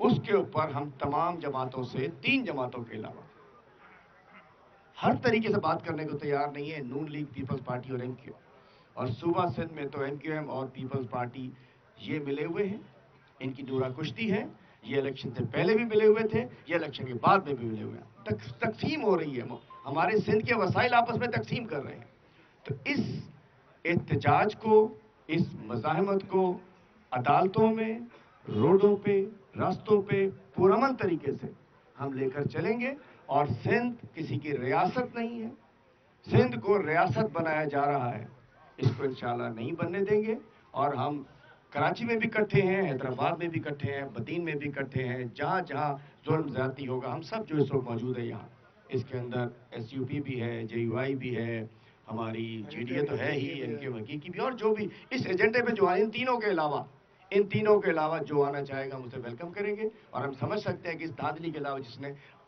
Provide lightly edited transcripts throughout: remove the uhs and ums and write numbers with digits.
اس کے اوپر ہم تمام جماعتوں سے 3 جماعتوں کے علاوہ ہر طریقے سے بات کرنے کو تیار نہیں ہے نون لیگ، پیپلز پارٹی اور MQ۔ اور صوبہ سندھ میں تو MQM اور پیپلز پارٹی یہ ملے ہوئے ہیں، ان کی دورہ کشتی ہے۔ یہ الیکشن سے پہلے بھی ملے ہوئے تھے، یہ الیکشن کے بعد میں بھی ملے ہوئے ہیں۔ تقسیم ہو رہی ہے، ہمارے سندھ کے وسائل آپس میں تقسیم کر رہے ہیں۔ تو اس احتجاج کو، اس مزاحمت کو عدالتوں میں، روڈوں پہ، راستوں پہ پرامن طریقے سے ہم لے کر چلیں گے۔ اور سندھ کسی کی ریاست نہیں ہے، سندھ کو ریاست بنایا جا رہا ہے، اس کو انشاءاللہ نہیں بننے دیں گے۔ اور ہم کراچی میں بھی اکٹھے ہیں، حیدرآباد میں بھی اکٹھے ہیں، بدین میں بھی اکٹھے ہیں، جہاں جہاں ظلم زیادتی ہوگا ہم سب جو اس وقت موجود ہے یہاں۔ اس کے اندر SUP بھی ہے، JUI بھی ہے، ہماری GDA تو ہے ہی، ان کے حقیقی بھی، اور جو بھی اس ایجنڈے پہ جو آئے ان تینوں کے علاوہ جو آنا چاہے گا ہم اسے ویلکم کریں گے۔ اور ہم سمجھ سکتے ہیں کہ اس دھاندلی کے علاوہ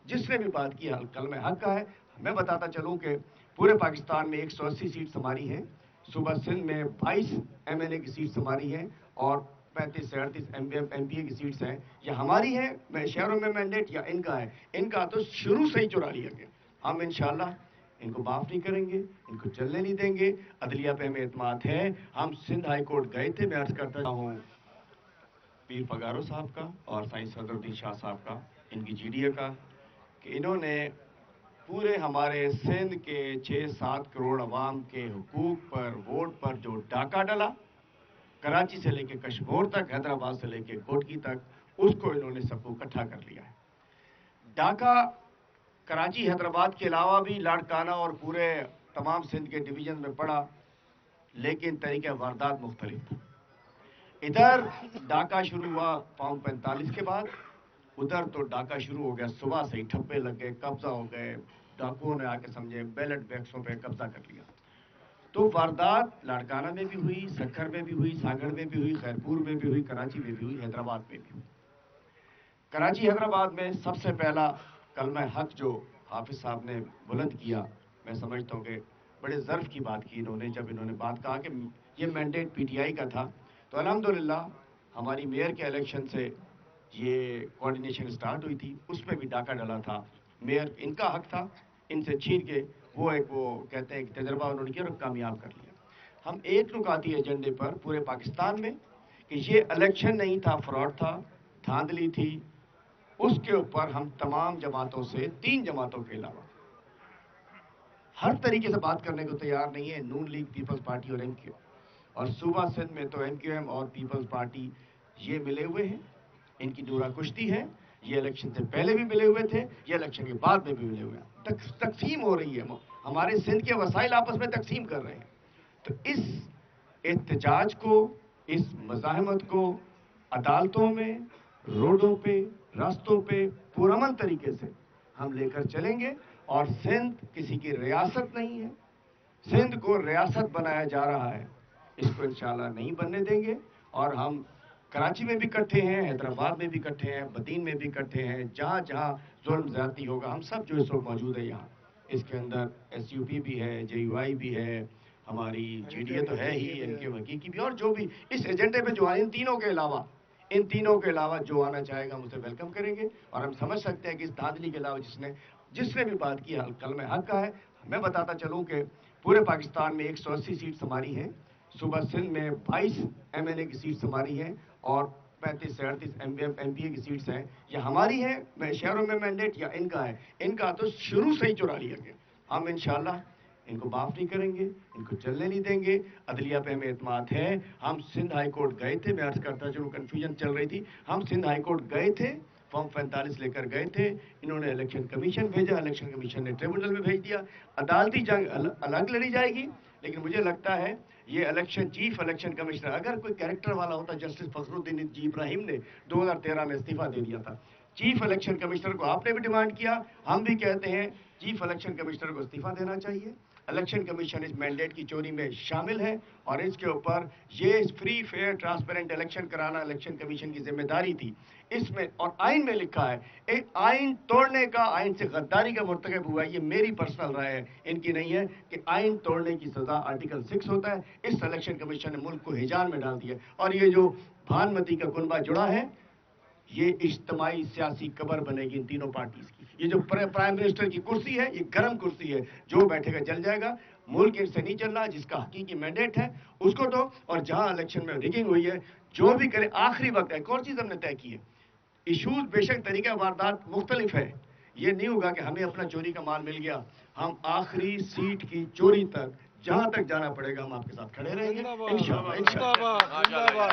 جس نے بھی بات کی کلمہ حق کا ہے۔ میں بتاتا چلوں کہ پورے پاکستان میں 180 سیٹس ہماری ہیں، صوبہ سندھ میں 22 MLA کی سیٹس ہماری ہیں، اور 35 سے 38 MPA کی سیٹس ہیں۔ یہ ہماری ہیں، شہروں میں مینڈیٹ یا ان کا ہے؟ ان کا تو شروع سے ہی چرا لیا گیا۔ ہم انشاءاللہ ان کو معاف نہیں کریں گے، ان کو چلنے نہیں دیں گے۔ عدلیہ پہ ہمیں اعتماد ہے۔ ہم سندھ ہائی کورٹ گئے تھے، میں عرض کرتا ہوں پیر پگارو صاحب کا اور سائنس صدر الدین شاہ صاحب کا، ان کی GDA کا، کہ انہوں نے پورے ہمارے سندھ کے 6-7 کروڑ عوام کے حقوق پر، ووٹ پر جو ڈاکہ ڈلا، کراچی سے لے کے کشمور تک، حیدرآباد سے لے کے کوٹکی تک، اس کو انہوں نے سب کو اکٹھا کر لیا ہے۔ ڈاکہ کراچی، حیدرآباد کے علاوہ بھی لاڑکانہ اور پورے تمام سندھ کے ڈویژن میں پڑا، لیکن طریقہ واردات مختلف تھا۔ ادھر ڈاکہ شروع ہوا فارم 45 کے بعد، ادھر تو ڈاکہ شروع ہو گیا صبح سے ہی، ٹھپے لگ گئے، قبضہ ہو گئے، ڈاکوؤں نے آ کے سمجھے بیلٹ بیکسوں پہ قبضہ کر لیا۔ تو واردات لاڑکانہ میں بھی ہوئی، سکھر میں بھی ہوئی، ساگڑ میں بھی ہوئی، خیرپور میں بھی ہوئی، کراچی میں بھی ہوئی، حیدرآباد میں بھی ہوئی۔ کراچی حیدرآباد میں سب سے پہلا کلمہ حق جو حافظ صاحب نے بلند کیا، میں سمجھتا ہوں کہ بڑے ظرف کی بات کی انہوں نے، جب انہوں نے بات کہا کہ یہ مینڈیٹ PTI کا تھا۔ تو الحمدللہ ہماری میئر کے الیکشن سے یہ کوارڈینیشن سٹارٹ ہوئی تھی، اس میں بھی ڈاکہ ڈلا تھا۔ میئر ان کا حق تھا، ان سے چھین کے وہ کہتے ہیں کہ تجربہ انہوں نے کیا اور کامیاب کر لیا۔ ہم ایک نکاتی ایجنڈے پر پورے پاکستان میں کہ یہ الیکشن نہیں تھا، فراڈ تھا، دھاندلی تھی، اس کے اوپر ہم تمام جماعتوں سے 3 جماعتوں کے علاوہ ہر طریقے سے بات کرنے کو تیار نہیں ہے نون لیگ، پیپلز پارٹی اور MQ۔ اور صوبہ سندھ میں تو MQM اور پیپلز پارٹی یہ ملے ہوئے ہیں، ان کی دورہ کشتی ہے۔ یہ الیکشن سے پہلے بھی ملے ہوئے تھے، یہ الیکشن کے بعد میں بھی ملے ہوئے ہیں۔ تقسیم ہو رہی ہے، ہمارے سندھ کے وسائل آپس میں تقسیم کر رہے ہیں۔ تو اس احتجاج کو، اس مزاحمت کو عدالتوں میں، روڈوں پہ، راستوں پہ پرامن طریقے سے ہم لے کر چلیں گے۔ اور سندھ کسی کی ریاست نہیں ہے، سندھ کو ریاست بنایا جا رہا ہے، اس کو انشاءاللہ نہیں بننے دیں گے۔ اور ہم کراچی میں بھی اکٹھے ہیں، حیدرآباد میں بھی اکٹھے ہیں، بدین میں بھی اکٹھے ہیں، جہاں جہاں ظلم زیادتی ہوگا ہم سب جو اس وقت موجود ہے یہاں۔ اس کے اندر SUP بھی ہے، JUI بھی ہے، ہماری GDA تو ہے ہی، ان کے حقیقی بھی، اور جو بھی اس ایجنڈے پہ جو آئے ان تینوں کے علاوہ جو آنا چاہے گا ہم اسے ویلکم کریں گے۔ اور ہم سمجھ سکتے ہیں کہ اس دھاندلی کے علاوہ جس نے بھی بات کی کلمہ حق کا ہے۔ میں بتاتا چلوں کہ پورے پاکستان میں 180 سیٹس ہماری ہیں، صوبہ سندھ میں 22 MLA کی سیٹس ہماری ہیں، اور 35 سے 38 MPA کی سیٹس ہیں۔ یہ ہماری ہیں، شہروں میں مینڈیٹ یا ان کا ہے؟ ان کا تو شروع سے ہی چرا لیا گیا۔ ہم انشاءاللہ ان کو معاف نہیں کریں گے، ان کو چلنے نہیں دیں گے۔ عدلیہ پہ ہمیں اعتماد ہے۔ ہم سندھ ہائی کورٹ گئے تھے، میں عرض کرتا چلوں، کنفیوژن چل رہی تھی، ہم سندھ ہائی کورٹ گئے تھے، فارم 45 لے کر گئے تھے، انہوں نے الیکشن کمیشن بھیجا، الیکشن کمیشن نے ٹریبونل میں بھیج دیا۔ عدالتی جنگ الگ لڑی جائے گی، لیکن مجھے لگتا ہے یہ چیف الیکشن کمشنر اگر کوئی کیریکٹر والا ہوتا، جسٹس فخر الدین جی ابراہیم نے 2013 میں استعفیٰ دے دیا تھا۔ چیف الیکشن کمشنر کو آپ نے بھی ڈیمانڈ کیا، ہم بھی کہتے ہیں چیف الیکشن کمشنر کو استعفیٰ دینا چاہیے۔ الیکشن کمیشن اس مینڈیٹ کی چوری میں شامل ہے، اور اس کے اوپر یہ فری فیئر ٹرانسپیرنٹ الیکشن کرانا الیکشن کمیشن کی ذمہ داری تھی۔ اس میں اور آئین میں لکھا ہے، ایک آئین توڑنے کا، آئین سے غداری کا مرتکب ہوا ہے، یہ میری پرسنل رائے ہے، ان کی نہیں ہے، کہ آئین توڑنے کی سزا آرٹیکل 6 ہوتا ہے۔ اس الیکشن کمیشن نے ملک کو ہیجان میں ڈال دیا، اور یہ جو بھانمتی کا کنبہ جڑا ہے، یہ اجتماعی سیاسی قبر بنے گی ان تینوں پارٹیز کی. یہ جو پرائم منسٹر کی کرسی ہے یہ گرم کرسی ہے, جو بیٹھے گا جل جائے گا. ملک ان سے نہیں چل رہا, جس کا حقیقی مینڈیٹ ہے اس کو دو. اور جہاں الیکشن میں ریگنگ ہوئی ہے جو بھی کرے آخری وقت ہے. ایک اور چیز ہم نے طے کی ہے, ایشوز بے شک طریقہ واردات مختلف ہے, یہ نہیں ہوگا کہ ہمیں اپنا چوری کا مال مل گیا. ہم آخری سیٹ کی چوری تک جہاں تک جانا پڑے گا ہم آپ کے ساتھ کھڑے رہیں گے انشاءاللہ.